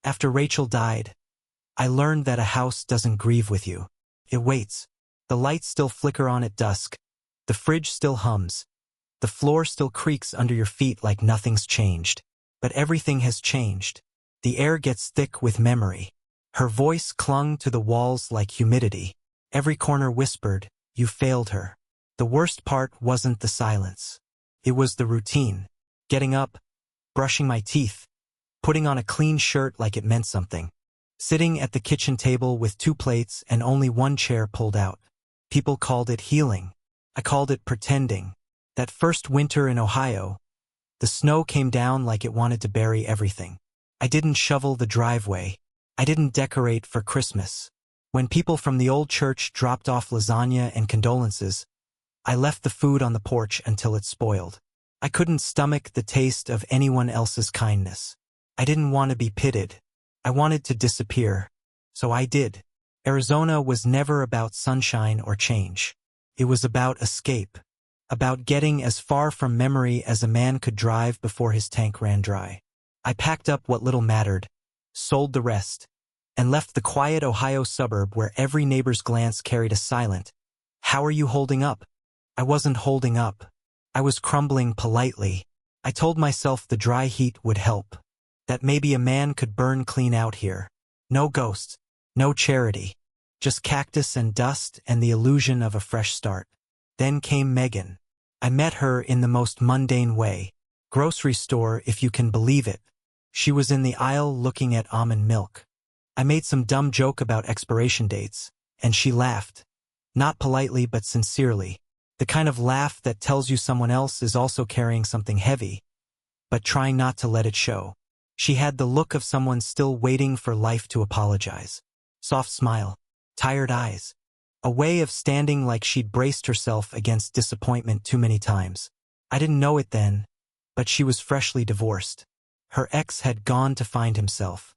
After Rachel died, I learned that a house doesn't grieve with you. It waits. The lights still flicker on at dusk. The fridge still hums. The floor still creaks under your feet like nothing's changed. But everything has changed. The air gets thick with memory. Her voice clung to the walls like humidity. Every corner whispered, "You failed her." The worst part wasn't the silence. It was the routine. Getting up, brushing my teeth, putting on a clean shirt like it meant something. Sitting at the kitchen table with 2 plates and only 1 chair pulled out. People called it healing. I called it pretending. That first winter in Ohio, the snow came down like it wanted to bury everything. I didn't shovel the driveway. I didn't decorate for Christmas. When people from the old church dropped off lasagna and condolences, I left the food on the porch until it spoiled. I couldn't stomach the taste of anyone else's kindness. I didn't want to be pitied. I wanted to disappear. So I did. Arizona was never about sunshine or change. It was about escape. About getting as far from memory as a man could drive before his tank ran dry. I packed up what little mattered, sold the rest, and left the quiet Ohio suburb where every neighbor's glance carried a silent, "How are you holding up?" I wasn't holding up. I was crumbling politely. I told myself the dry heat would help. That maybe a man could burn clean out here. No ghosts, no charity. Just cactus and dust and the illusion of a fresh start. Then came Megan. I met her in the most mundane way. Grocery store, if you can believe it. She was in the aisle looking at almond milk. I made some dumb joke about expiration dates, and she laughed. Not politely but sincerely. The kind of laugh that tells you someone else is also carrying something heavy, but trying not to let it show. She had the look of someone still waiting for life to apologize. Soft smile, tired eyes. A way of standing like she'd braced herself against disappointment too many times. I didn't know it then, but she was freshly divorced. Her ex had gone to find himself.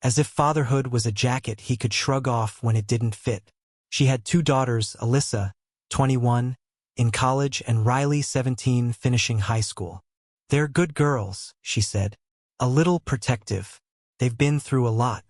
As if fatherhood was a jacket he could shrug off when it didn't fit. She had 2 daughters, Alyssa, 21, in college, and Riley, 17, finishing high school. "They're good girls," she said. A little protective. "They've been through a lot."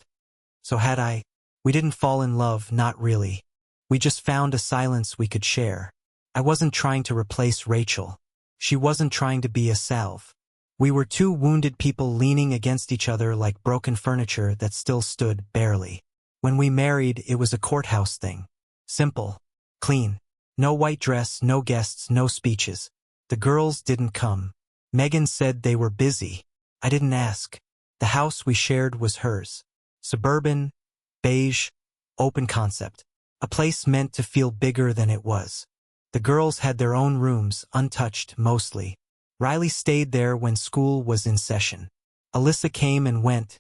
So had I. We didn't fall in love, not really. We just found a silence we could share. I wasn't trying to replace Rachel. She wasn't trying to be a salve. We were 2 wounded people leaning against each other like broken furniture that still stood barely. When we married, it was a courthouse thing. Simple. Clean. No white dress, no guests, no speeches. The girls didn't come. Megan said they were busy. I didn't ask. The house we shared was hers. Suburban, beige, open concept. A place meant to feel bigger than it was. The girls had their own rooms, untouched mostly. Riley stayed there when school was in session. Alyssa came and went,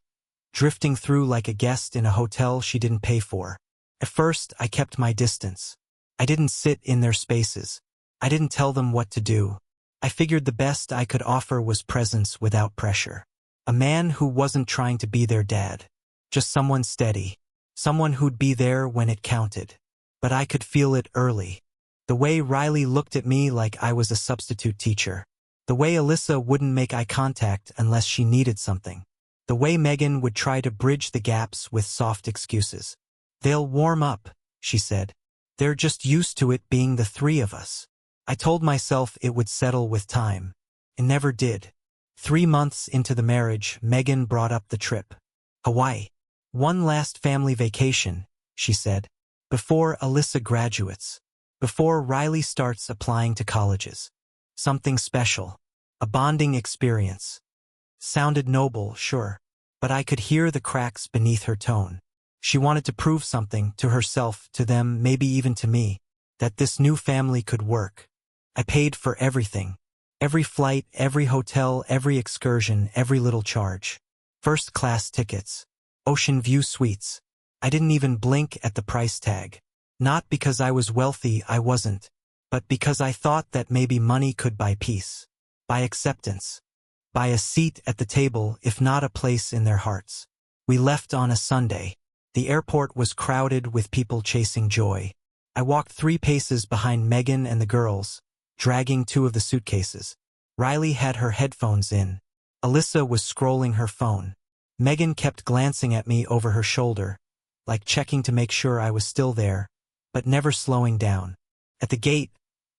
drifting through like a guest in a hotel she didn't pay for. At first, I kept my distance. I didn't sit in their spaces. I didn't tell them what to do. I figured the best I could offer was presence without pressure. A man who wasn't trying to be their dad. Just someone steady. Someone who'd be there when it counted. But I could feel it early. The way Riley looked at me like I was a substitute teacher. The way Alyssa wouldn't make eye contact unless she needed something. The way Megan would try to bridge the gaps with soft excuses. "They'll warm up," she said. "They're just used to it being the 3 of us." I told myself it would settle with time. It never did. 3 months into the marriage, Megan brought up the trip. Hawaii. "One last family vacation," she said. "Before Alyssa graduates. Before Riley starts applying to colleges. Something special. A bonding experience." Sounded noble, sure. But I could hear the cracks beneath her tone. She wanted to prove something, to herself, to them, maybe even to me, that this new family could work. I paid for everything. Every flight, every hotel, every excursion, every little charge. First-class tickets. Ocean view suites. I didn't even blink at the price tag. Not because I was wealthy, I wasn't. But because I thought that maybe money could buy peace. Buy acceptance. Buy a seat at the table, if not a place in their hearts. We left on a Sunday. The airport was crowded with people chasing joy. I walked 3 paces behind Megan and the girls, dragging 2 of the suitcases. Riley had her headphones in. Alyssa was scrolling her phone. Megan kept glancing at me over her shoulder, like checking to make sure I was still there, but never slowing down. At the gate,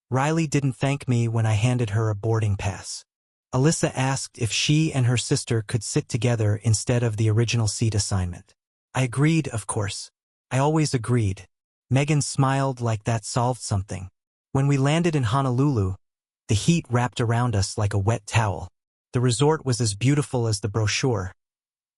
Riley didn't thank me when I handed her a boarding pass. Alyssa asked if she and her sister could sit together instead of the original seat assignment. I agreed, of course. I always agreed. Megan smiled like that solved something. When we landed in Honolulu, the heat wrapped around us like a wet towel. The resort was as beautiful as the brochure.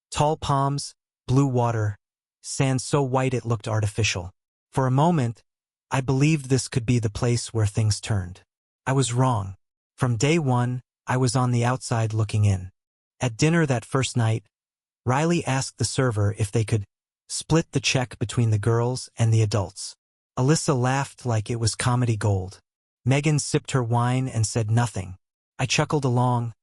Tall palms, blue water, sand so white it looked artificial. For a moment, I believed this could be the place where things turned. I was wrong. From day one, I was on the outside looking in. At dinner that first night, Riley asked the server if they could split the check between the girls and the adults. Alyssa laughed like it was comedy gold. Megan sipped her wine and said nothing. I chuckled along,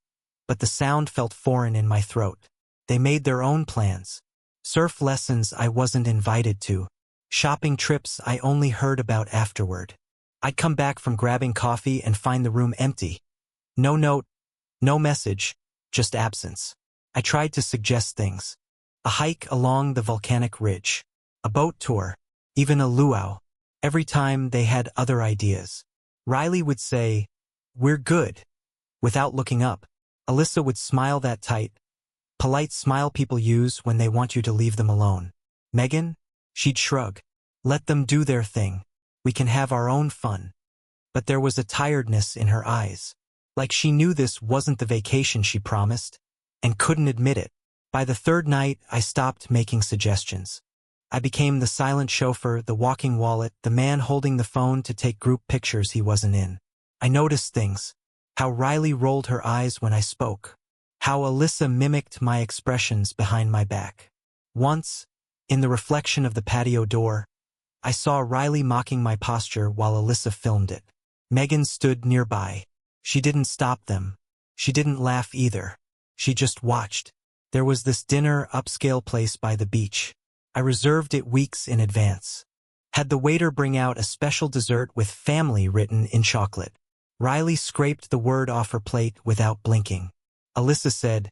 but the sound felt foreign in my throat. They made their own plans. Surf lessons I wasn't invited to. Shopping trips I only heard about afterward. I'd come back from grabbing coffee and find the room empty. No note, no message, just absence. I tried to suggest things. A hike along the volcanic ridge. A boat tour. Even a luau. Every time they had other ideas. Riley would say, "We're good," without looking up. Alyssa would smile that tight. Polite smile people use when they want you to leave them alone. Megan? She'd shrug. "Let them do their thing. We can have our own fun." But there was a tiredness in her eyes. Like she knew this wasn't the vacation she promised, and couldn't admit it. By the third night, I stopped making suggestions. I became the silent chauffeur, the walking wallet, the man holding the phone to take group pictures he wasn't in. I noticed things. How Riley rolled her eyes when I spoke. How Alyssa mimicked my expressions behind my back. Once, in the reflection of the patio door, I saw Riley mocking my posture while Alyssa filmed it. Megan stood nearby. She didn't stop them. She didn't laugh either. She just watched. There was this dinner upscale place by the beach. I reserved it weeks in advance. Had the waiter bring out a special dessert with family written in chocolate. Riley scraped the word off her plate without blinking. Alyssa said,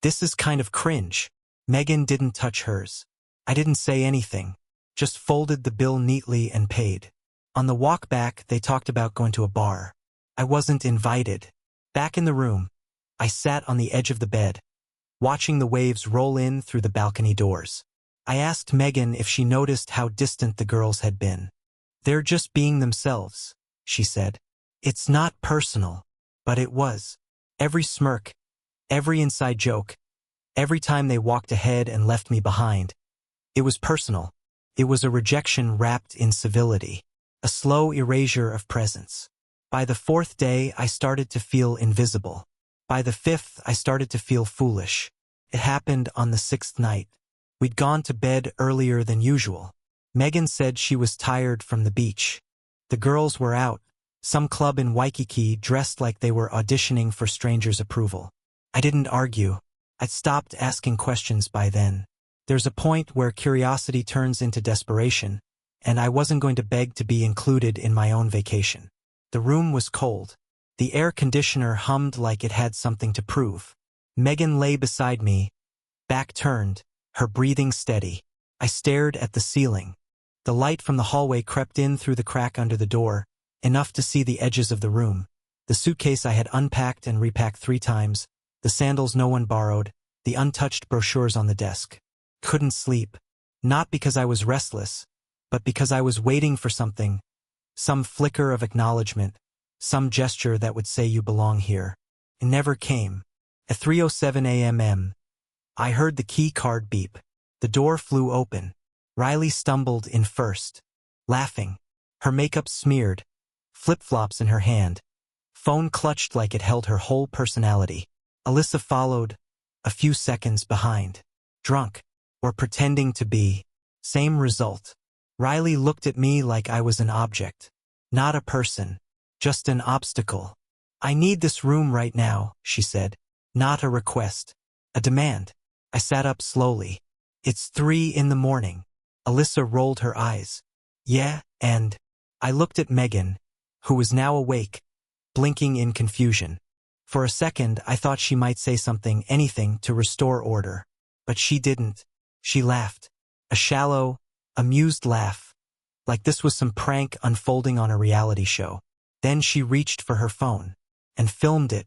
"This is kind of cringe." Megan didn't touch hers. I didn't say anything, just folded the bill neatly and paid. On the walk back, they talked about going to a bar. I wasn't invited. Back in the room, I sat on the edge of the bed, watching the waves roll in through the balcony doors. I asked Megan if she noticed how distant the girls had been. "They're just being themselves," she said. "It's not personal." But it was. Every smirk, every inside joke, every time they walked ahead and left me behind. It was personal. It was a rejection wrapped in civility. A slow erasure of presence. By the fourth day, I started to feel invisible. By the fifth, I started to feel foolish. It happened on the sixth night. We'd gone to bed earlier than usual. Megan said she was tired from the beach. The girls were out, some club in Waikiki, dressed like they were auditioning for strangers' approval. I didn't argue. I'd stopped asking questions by then. There's a point where curiosity turns into desperation, and I wasn't going to beg to be included in my own vacation. The room was cold. The air conditioner hummed like it had something to prove. Megan lay beside me, back turned, her breathing steady. I stared at the ceiling. The light from the hallway crept in through the crack under the door, enough to see the edges of the room. The suitcase I had unpacked and repacked 3 times, the sandals no one borrowed, the untouched brochures on the desk. Couldn't sleep. Not because I was restless, but because I was waiting for something. Some flicker of acknowledgement, some gesture that would say you belong here. It never came. At 3:07 a.m., I heard the key card beep. The door flew open. Riley stumbled in first, laughing. Her makeup smeared, flip-flops in her hand. Phone clutched like it held her whole personality. Alyssa followed, a few seconds behind. Drunk, or pretending to be. Same result. Riley looked at me like I was an object. Not a person. Just an obstacle. "I need this room right now," she said. Not a request. A demand. I sat up slowly. "It's 3 in the morning." Alyssa rolled her eyes. "Yeah, and..." I looked at Megan, who was now awake, blinking in confusion. For a second, I thought she might say something, anything, to restore order. But she didn't. She laughed. A shallow, amused laugh, like this was some prank unfolding on a reality show. Then she reached for her phone and filmed it.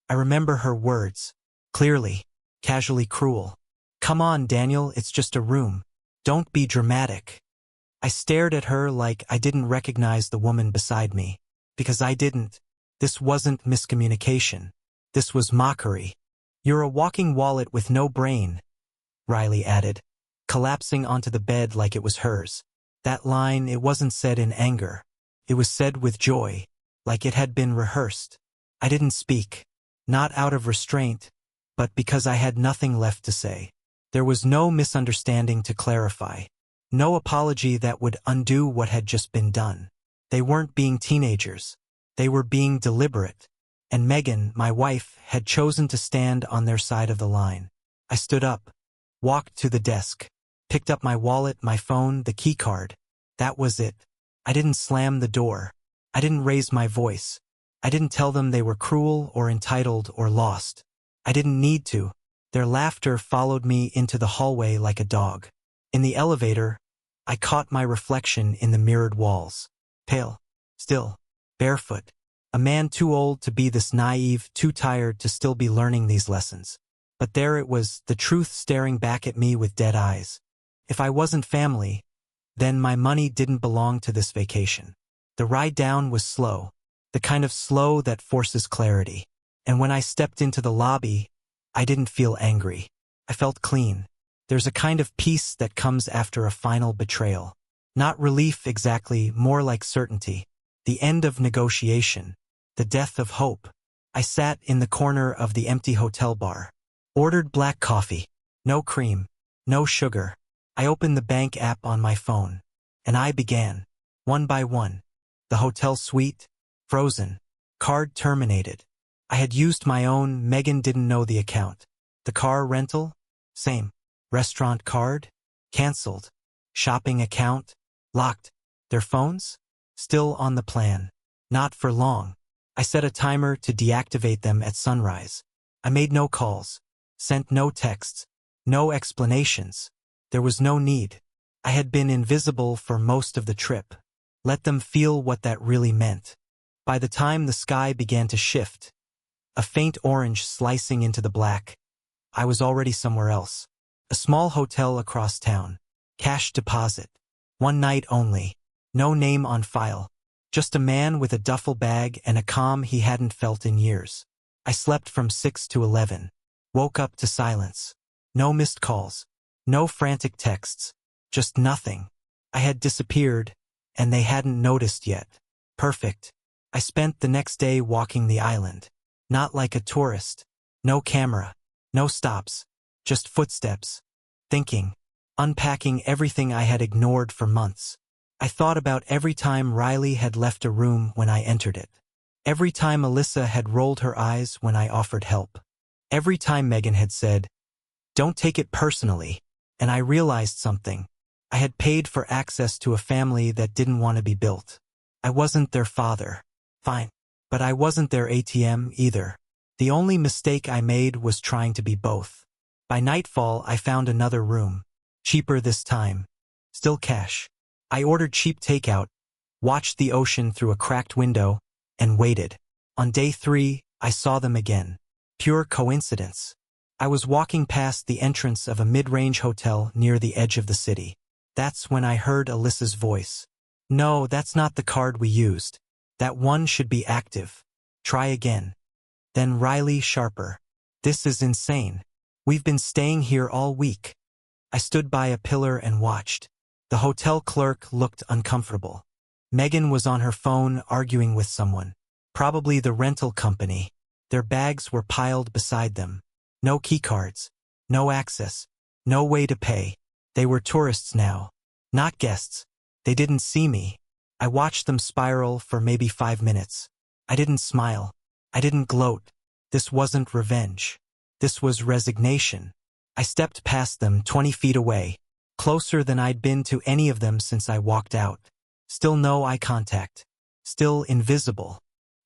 I remember her words, clearly, casually cruel. "Come on, Daniel, it's just a room. Don't be dramatic." I stared at her like I didn't recognize the woman beside me. Because I didn't. This wasn't miscommunication. This was mockery. "You're a walking wallet with no brain," Riley added, collapsing onto the bed like it was hers. That line, it wasn't said in anger. It was said with joy, like it had been rehearsed. I didn't speak. Not out of restraint, but because I had nothing left to say. There was no misunderstanding to clarify. No apology that would undo what had just been done. They weren't being teenagers. They were being deliberate. And Megan, my wife, had chosen to stand on their side of the line. I stood up, walked to the desk, picked up my wallet, my phone, the keycard. That was it. I didn't slam the door. I didn't raise my voice. I didn't tell them they were cruel or entitled or lost. I didn't need to. Their laughter followed me into the hallway like a dog. In the elevator, I caught my reflection in the mirrored walls. Pale, still, barefoot. A man too old to be this naive, too tired to still be learning these lessons. But there it was, the truth staring back at me with dead eyes. If I wasn't family, then my money didn't belong to this vacation. The ride down was slow, the kind of slow that forces clarity. And when I stepped into the lobby, I didn't feel angry. I felt clean. There's a kind of peace that comes after a final betrayal. Not relief exactly, more like certainty. The end of negotiation. The death of hope. I sat in the corner of the empty hotel bar. Ordered black coffee. No cream. No sugar. I opened the bank app on my phone. And I began. One by one. The hotel suite. Frozen. Card terminated. I had used my own, Megan didn't know the account. The car rental? Same. Restaurant card? Cancelled. Shopping account? Locked. Their phones? Still on the plan. Not for long. I set a timer to deactivate them at sunrise. I made no calls. Sent no texts. No explanations. There was no need. I had been invisible for most of the trip. Let them feel what that really meant. By the time the sky began to shift, a faint orange slicing into the black, I was already somewhere else. A small hotel across town. Cash deposit. One night only. No name on file. Just a man with a duffel bag and a calm he hadn't felt in years. I slept from 6 to 11. Woke up to silence. No missed calls. No frantic texts. Just nothing. I had disappeared, and they hadn't noticed yet. Perfect. I spent the next day walking the island. Not like a tourist. No camera. No stops. Just footsteps. Thinking. Unpacking everything I had ignored for months. I thought about every time Riley had left a room when I entered it. Every time Alyssa had rolled her eyes when I offered help. Every time Megan had said, "Don't take it personally." And I realized something. I had paid for access to a family that didn't want to be built. I wasn't their father. Fine. But I wasn't their ATM either. The only mistake I made was trying to be both. By nightfall, I found another room. Cheaper this time. Still cash. I ordered cheap takeout, watched the ocean through a cracked window, and waited. On day 3, I saw them again. Pure coincidence. I was walking past the entrance of a mid-range hotel near the edge of the city. That's when I heard Alyssa's voice. "No, that's not the card we used. That one should be active. Try again." Then Riley sharper. "This is insane. We've been staying here all week." I stood by a pillar and watched. The hotel clerk looked uncomfortable. Megan was on her phone arguing with someone. Probably the rental company. Their bags were piled beside them. No keycards. No access. No way to pay. They were tourists now. Not guests. They didn't see me. I watched them spiral for maybe 5 minutes. I didn't smile. I didn't gloat. This wasn't revenge. This was resignation. I stepped past them 20 feet away, closer than I'd been to any of them since I walked out. Still no eye contact. Still invisible.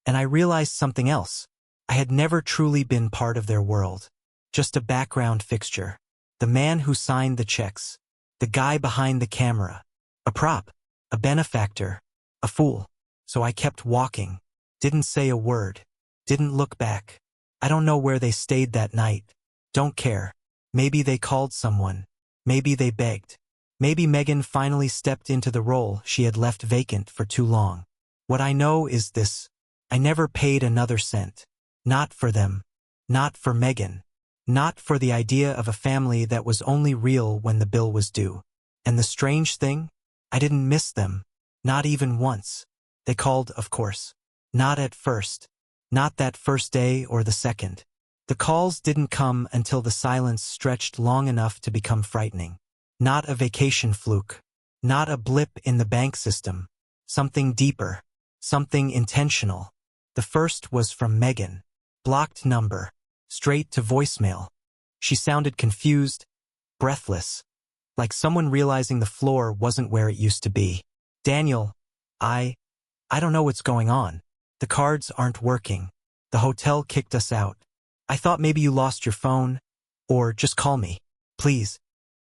And I realized something else. I had never truly been part of their world. Just a background fixture. The man who signed the checks. The guy behind the camera. A prop. A benefactor. A fool. So I kept walking. Didn't say a word. Didn't look back. I don't know where they stayed that night. Don't care. Maybe they called someone. Maybe they begged. Maybe Megan finally stepped into the role she had left vacant for too long. What I know is this. I never paid another cent. Not for them. Not for Megan. Not for the idea of a family that was only real when the bill was due. And the strange thing? I didn't miss them. Not even once. They called, of course. Not at first. Not that first day or the second. The calls didn't come until the silence stretched long enough to become frightening. Not a vacation fluke. Not a blip in the bank system. Something deeper. Something intentional. The first was from Megan. Blocked number. Straight to voicemail. She sounded confused, breathless, like someone realizing the floor wasn't where it used to be. Daniel, I don't know what's going on. The cards aren't working. The hotel kicked us out. I thought maybe you lost your phone, or just call me, please.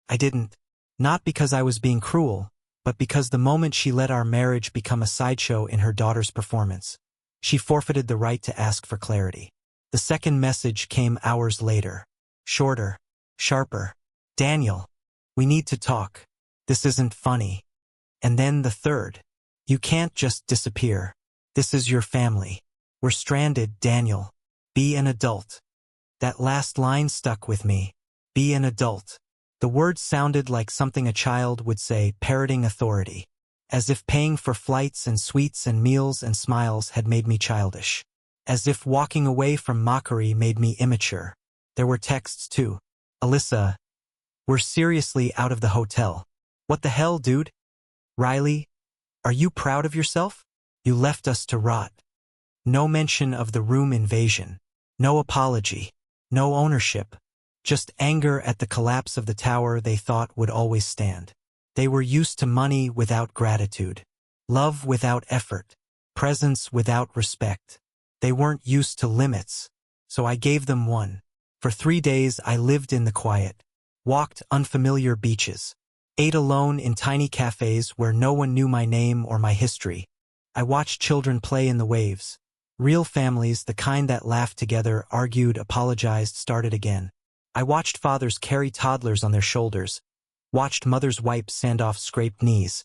I didn't. Not because I was being cruel, but because the moment she let our marriage become a sideshow in her daughter's performance, she forfeited the right to ask for clarity. The second message came hours later. Shorter. Sharper. Daniel, we need to talk. This isn't funny. And then the third. You can't just disappear. This is your family. We're stranded, Daniel. Be an adult. That last line stuck with me. Be an adult. The words sounded like something a child would say, parroting authority. As if paying for flights and sweets and meals and smiles had made me childish. As if walking away from mockery made me immature. There were texts too. Alyssa, we're seriously out of the hotel. What the hell, dude? Riley, are you proud of yourself? You left us to rot. No mention of the room invasion. No apology. No ownership. Just anger at the collapse of the tower they thought would always stand. They were used to money without gratitude. Love without effort. Presence without respect. They weren't used to limits, so I gave them one. For 3 days I lived in the quiet, walked unfamiliar beaches, ate alone in tiny cafes where no one knew my name or my history. I watched children play in the waves. Real families, the kind that laughed together, argued, apologized, started again. I watched fathers carry toddlers on their shoulders, watched mothers wipe sand off scraped knees,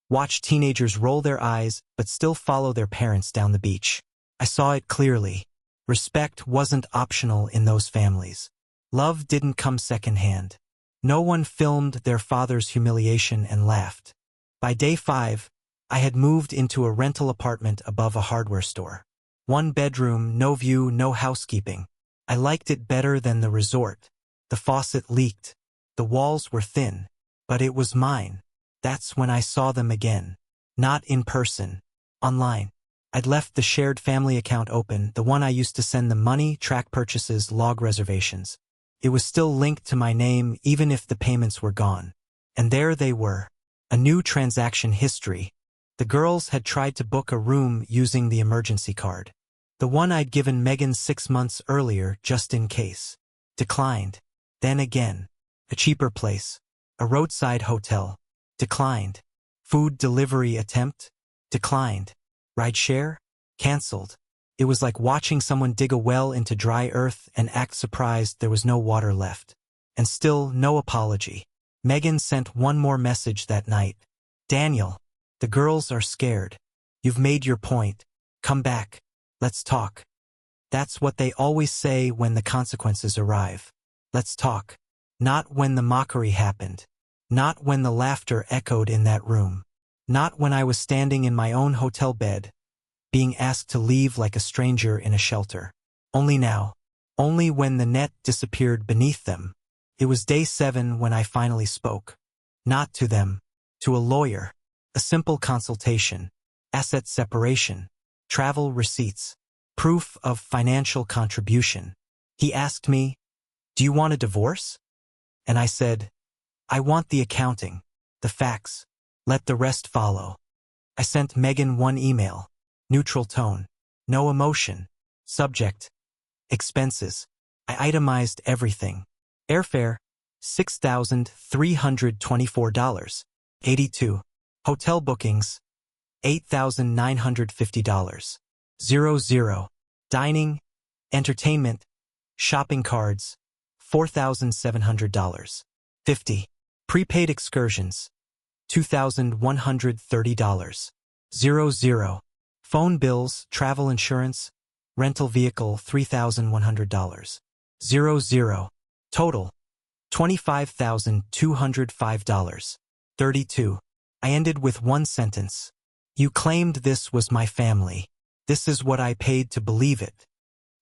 watched teenagers roll their eyes but still follow their parents down the beach. I saw it clearly. Respect wasn't optional in those families. Love didn't come secondhand. No one filmed their father's humiliation and laughed. By day 5, I had moved into a rental apartment above a hardware store. 1 bedroom, no view, no housekeeping. I liked it better than the resort. The faucet leaked. The walls were thin. But it was mine. That's when I saw them again. Not in person. Online. I'd left the shared family account open, the one I used to send them money, track purchases, log reservations. It was still linked to my name even if the payments were gone. And there they were. A new transaction history. The girls had tried to book a room using the emergency card. The one I'd given Megan 6 months earlier just in case. Declined. Then again. A cheaper place. A roadside hotel. Declined. Food delivery attempt. Declined. Rideshare? Cancelled. It was like watching someone dig a well into dry earth and act surprised there was no water left. And still no apology. Megan sent one more message that night. Daniel, the girls are scared. You've made your point. Come back. Let's talk. That's what they always say when the consequences arrive. Let's talk. Not when the mockery happened. Not when the laughter echoed in that room. Not when I was standing in my own hotel bed, being asked to leave like a stranger in a shelter. Only now. Only when the net disappeared beneath them. It was day 7 when I finally spoke. Not to them. To a lawyer. A simple consultation. Asset separation. Travel receipts. Proof of financial contribution. He asked me, "Do you want a divorce?" And I said, "I want the accounting. The facts. Let the rest follow." I sent Megan one email. Neutral tone. No emotion. Subject. Expenses. I itemized everything. Airfare. $6,324. 82. Hotel bookings, $8,950. 00. Dining, entertainment, shopping cards, $4,700. 50. Prepaid excursions, $2,130. 00. Phone bills, travel insurance, rental vehicle, $3,100. 00. Total, $25,205. 32. I ended with one sentence. You claimed this was my family. This is what I paid to believe it.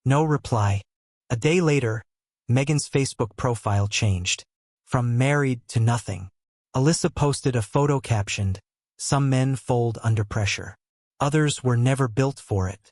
No reply. A day later, Megan's Facebook profile changed. From married to nothing. Alyssa posted a photo captioned, "Some men fold under pressure. Others were never built for it."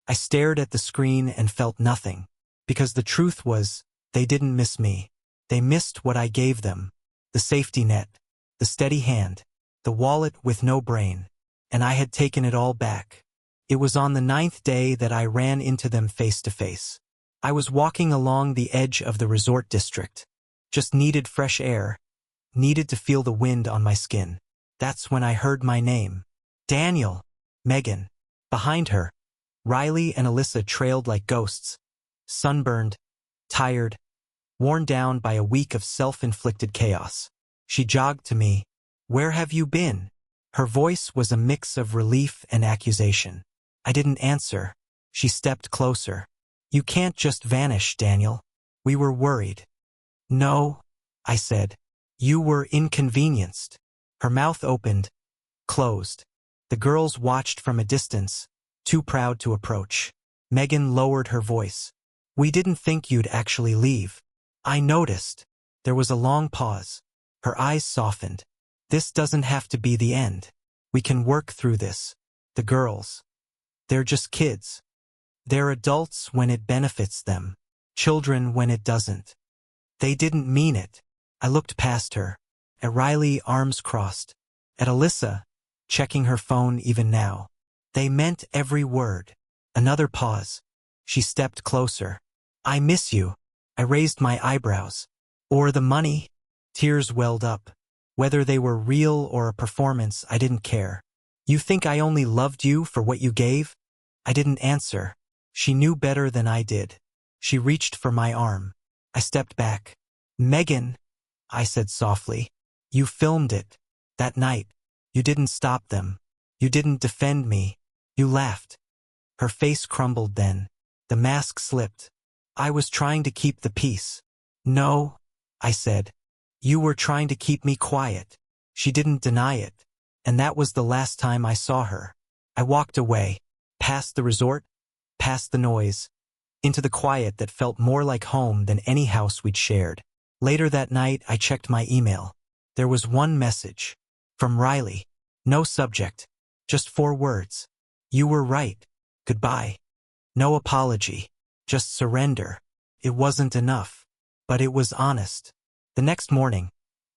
I stared at the screen and felt nothing. Because the truth was, they didn't miss me. They missed what I gave them. The safety net, the steady hand, the wallet with no brain. And I had taken it all back. It was on the 9th day that I ran into them face to face. I was walking along the edge of the resort district. Just needed fresh air. Needed to feel the wind on my skin. That's when I heard my name. Daniel. Megan. Behind her, Riley and Alyssa trailed like ghosts. Sunburned, tired, worn down by a week of self-inflicted chaos. She jogged to me. "Where have you been?" Her voice was a mix of relief and accusation. I didn't answer. She stepped closer. "You can't just vanish, Daniel. We were worried." "No," I said. "You were inconvenienced." Her mouth opened, closed. The girls watched from a distance, too proud to approach. Megan lowered her voice. "We didn't think you'd actually leave." I noticed. There was a long pause. Her eyes softened. "This doesn't have to be the end. We can work through this." The girls. They're just kids. They're adults when it benefits them. Children when it doesn't. They didn't mean it. I looked past her. At Riley, arms crossed. At Alyssa, checking her phone even now. They meant every word. Another pause. She stepped closer. "I miss you." I raised my eyebrows. "Or the money?" Tears welled up. Whether they were real or a performance, I didn't care. "You think I only loved you for what you gave?" I didn't answer. She knew better than I did. She reached for my arm. I stepped back. "Megan," I said softly, "you filmed it. That night. You didn't stop them. You didn't defend me. You laughed." Her face crumbled then. The mask slipped. "I was trying to keep the peace." "No," I said. "You were trying to keep me quiet." She didn't deny it. And that was the last time I saw her. I walked away, past the resort, past the noise, into the quiet that felt more like home than any house we'd shared. Later that night, I checked my email. There was one message. From Riley. No subject. Just 4 words. "You were right. Goodbye." No apology. Just surrender. It wasn't enough. But it was honest. The next morning,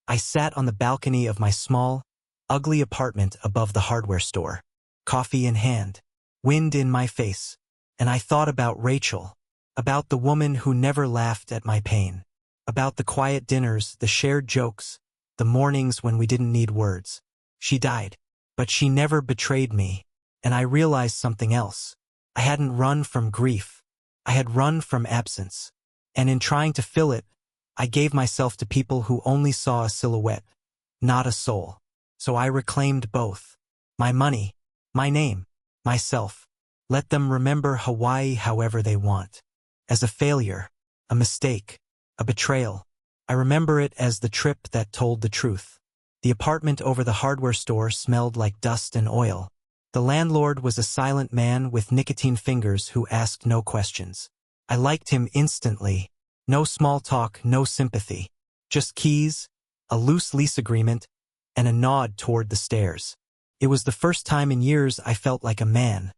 I sat on the balcony of my small, ugly apartment above the hardware store. Coffee in hand. Wind in my face. And I thought about Rachel. About the woman who never laughed at my pain. About the quiet dinners, the shared jokes, the mornings when we didn't need words. She died. But she never betrayed me. And I realized something else. I hadn't run from grief. I had run from absence. And in trying to fill it, I gave myself to people who only saw a silhouette, not a soul. So I reclaimed both. My money, my name, myself. Let them remember Hawaii however they want. As a failure, a mistake, a betrayal. I remember it as the trip that told the truth. The apartment over the hardware store smelled like dust and oil. The landlord was a silent man with nicotine fingers who asked no questions. I liked him instantly. No small talk, no sympathy. Just keys, a loose lease agreement, and a nod toward the stairs. It was the first time in years I felt like a man,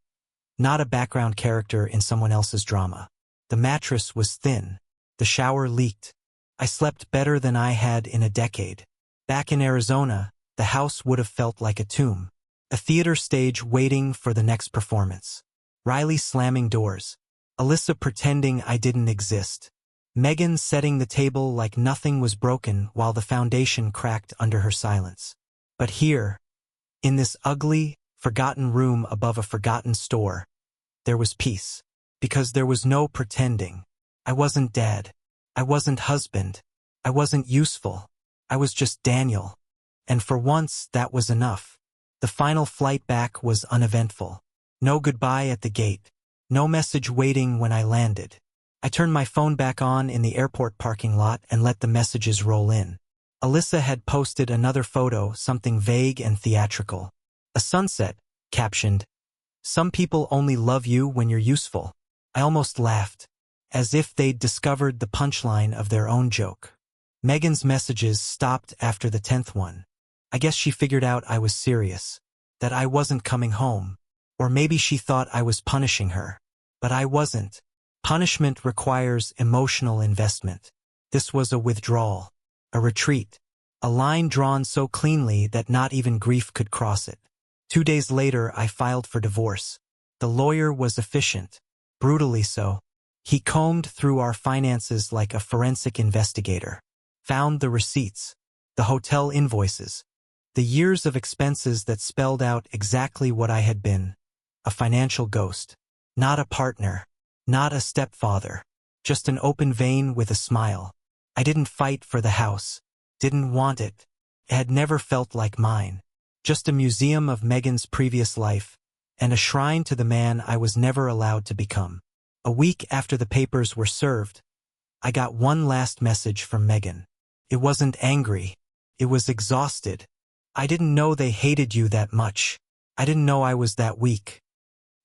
not a background character in someone else's drama. The mattress was thin. The shower leaked. I slept better than I had in a decade. Back in Arizona, the house would have felt like a tomb. A theater stage waiting for the next performance. Riley slamming doors. Alyssa pretending I didn't exist. Megan setting the table like nothing was broken while the foundation cracked under her silence. But here, in this ugly, forgotten room above a forgotten store, there was peace. Because there was no pretending. I wasn't dad. I wasn't husband. I wasn't useful. I was just Daniel. And for once, that was enough. The final flight back was uneventful. No goodbye at the gate. No message waiting when I landed. I turned my phone back on in the airport parking lot and let the messages roll in. Alyssa had posted another photo, something vague and theatrical. A sunset, captioned, "Some people only love you when you're useful." I almost laughed, as if they'd discovered the punchline of their own joke. Megan's messages stopped after the 10th one. I guess she figured out I was serious, that I wasn't coming home, or maybe she thought I was punishing her. But I wasn't. Punishment requires emotional investment. This was a withdrawal, a retreat, a line drawn so cleanly that not even grief could cross it. 2 days later, I filed for divorce. The lawyer was efficient, brutally so. He combed through our finances like a forensic investigator, found the receipts, the hotel invoices, the years of expenses that spelled out exactly what I had been, a financial ghost, not a partner, not a stepfather, just an open vein with a smile. I didn't fight for the house, didn't want it. It had never felt like mine. Just a museum of Megan's previous life, and a shrine to the man I was never allowed to become. A week after the papers were served, I got one last message from Megan. It wasn't angry. It was exhausted. "I didn't know they hated you that much. I didn't know I was that weak."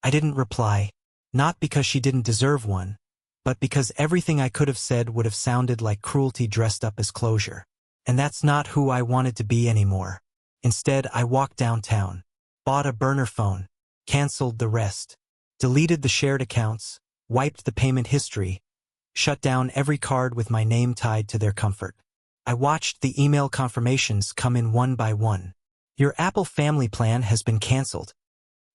I didn't reply, not because she didn't deserve one, but because everything I could have said would have sounded like cruelty dressed up as closure. And that's not who I wanted to be anymore. Instead, I walked downtown, bought a burner phone, canceled the rest, deleted the shared accounts, wiped the payment history, shut down every card with my name tied to their comfort. I watched the email confirmations come in one by one. "Your Apple Family plan has been canceled.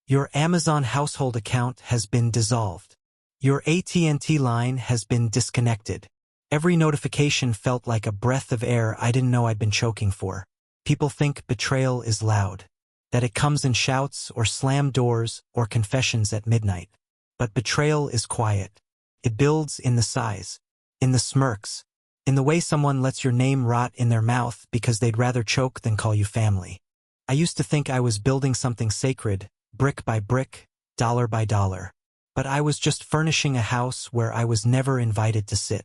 Your Amazon household account has been dissolved. Your AT&T line has been disconnected." Every notification felt like a breath of air I didn't know I'd been choking for. People think betrayal is loud, that it comes in shouts or slammed doors or confessions at midnight. But betrayal is quiet. It builds in the sighs, in the smirks, in the way someone lets your name rot in their mouth because they'd rather choke than call you family. I used to think I was building something sacred, brick by brick, dollar by dollar. But I was just furnishing a house where I was never invited to sit.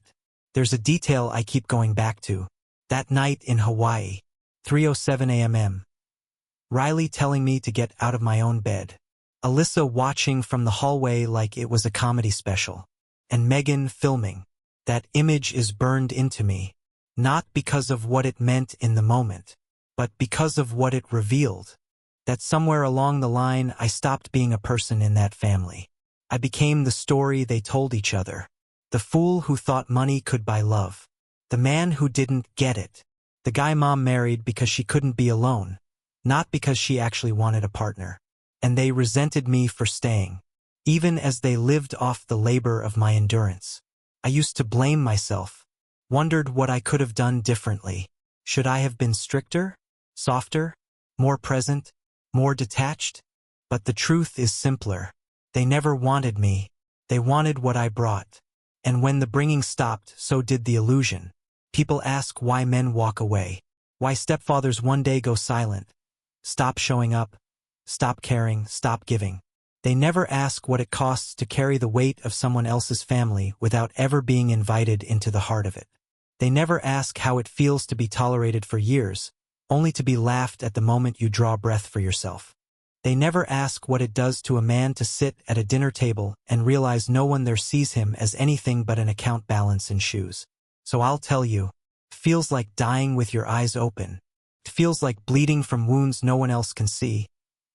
There's a detail I keep going back to. That night in Hawaii, 3:07 a.m. Riley telling me to get out of my own bed. Alyssa watching from the hallway like it was a comedy special. And Megan filming. That image is burned into me, not because of what it meant in the moment, but because of what it revealed. That somewhere along the line I stopped being a person in that family. I became the story they told each other. The fool who thought money could buy love. The man who didn't get it. The guy mom married because she couldn't be alone, not because she actually wanted a partner. And they resented me for staying, even as they lived off the labor of my endurance. I used to blame myself, wondered what I could have done differently. Should I have been stricter, softer, more present, more detached? But the truth is simpler. They never wanted me. They wanted what I brought. And when the bringing stopped, so did the illusion. People ask why men walk away. Why stepfathers one day go silent. Stop showing up. Stop caring. Stop giving. They never ask what it costs to carry the weight of someone else's family without ever being invited into the heart of it. They never ask how it feels to be tolerated for years, only to be laughed at the moment you draw breath for yourself. They never ask what it does to a man to sit at a dinner table and realize no one there sees him as anything but an account balance and shoes. So I'll tell you, it feels like dying with your eyes open. It feels like bleeding from wounds no one else can see,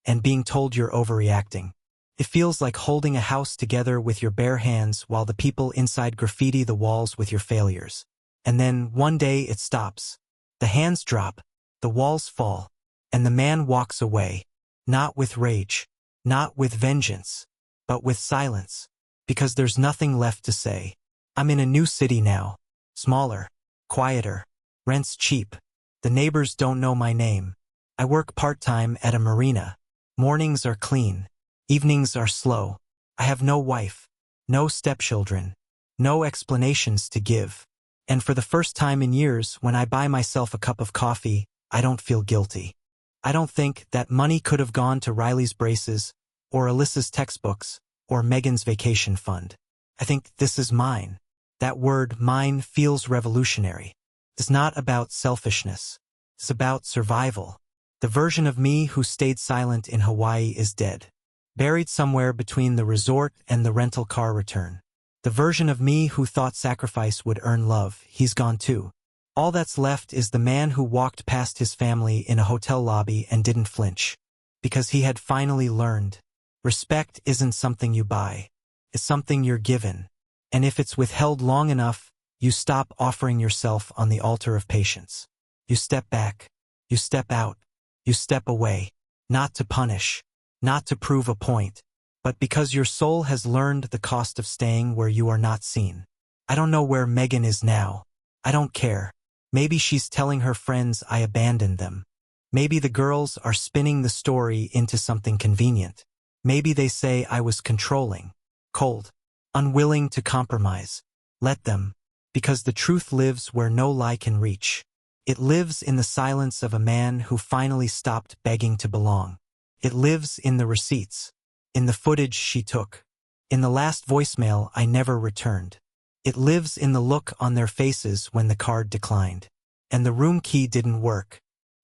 and being told you're overreacting. It feels like holding a house together with your bare hands while the people inside graffiti the walls with your failures. And then, one day it stops. The hands drop, the walls fall, and the man walks away, not with rage, not with vengeance, but with silence, because there's nothing left to say. I'm in a new city now, Smaller. Quieter. Rent's cheap. The neighbors don't know my name. I work part-time at a marina. Mornings are clean. Evenings are slow. I have no wife. No stepchildren. No explanations to give. And for the first time in years, when I buy myself a cup of coffee, I don't feel guilty. I don't think that money could have gone to Riley's braces, or Alyssa's textbooks, or Megan's vacation fund. I think this is mine. That word, mine, feels revolutionary. It's not about selfishness. It's about survival. The version of me who stayed silent in Hawaii is dead. Buried somewhere between the resort and the rental car return. The version of me who thought sacrifice would earn love, he's gone too. All that's left is the man who walked past his family in a hotel lobby and didn't flinch. Because he had finally learned. Respect isn't something you buy. It's something you're given. And if it's withheld long enough, you stop offering yourself on the altar of patience. You step back. You step out. You step away. Not to punish. Not to prove a point. But because your soul has learned the cost of staying where you are not seen. I don't know where Megan is now. I don't care. Maybe she's telling her friends I abandoned them. Maybe the girls are spinning the story into something convenient. Maybe they say I was controlling, cold, unwilling to compromise. Let them, because the truth lives where no lie can reach. It lives in the silence of a man who finally stopped begging to belong. It lives in the receipts, in the footage she took, in the last voicemail I never returned. It lives in the look on their faces when the card declined, and the room key didn't work,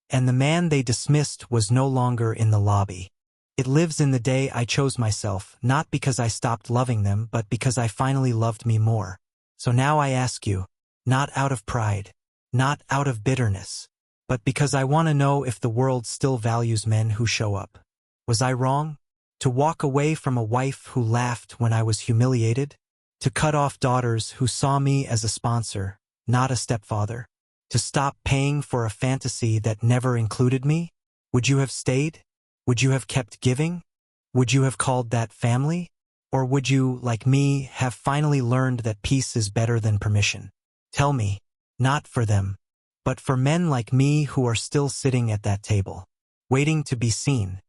and the man they dismissed was no longer in the lobby. It lives in the day I chose myself, not because I stopped loving them, but because I finally loved me more. So now I ask you, not out of pride, not out of bitterness, but because I want to know if the world still values men who show up. Was I wrong? To walk away from a wife who laughed when I was humiliated? To cut off daughters who saw me as a sponsor, not a stepfather? To stop paying for a fantasy that never included me? Would you have stayed? Would you have kept giving? Would you have called that family? Or would you, like me, have finally learned that peace is better than permission? Tell me, not for them, but for men like me who are still sitting at that table, waiting to be seen,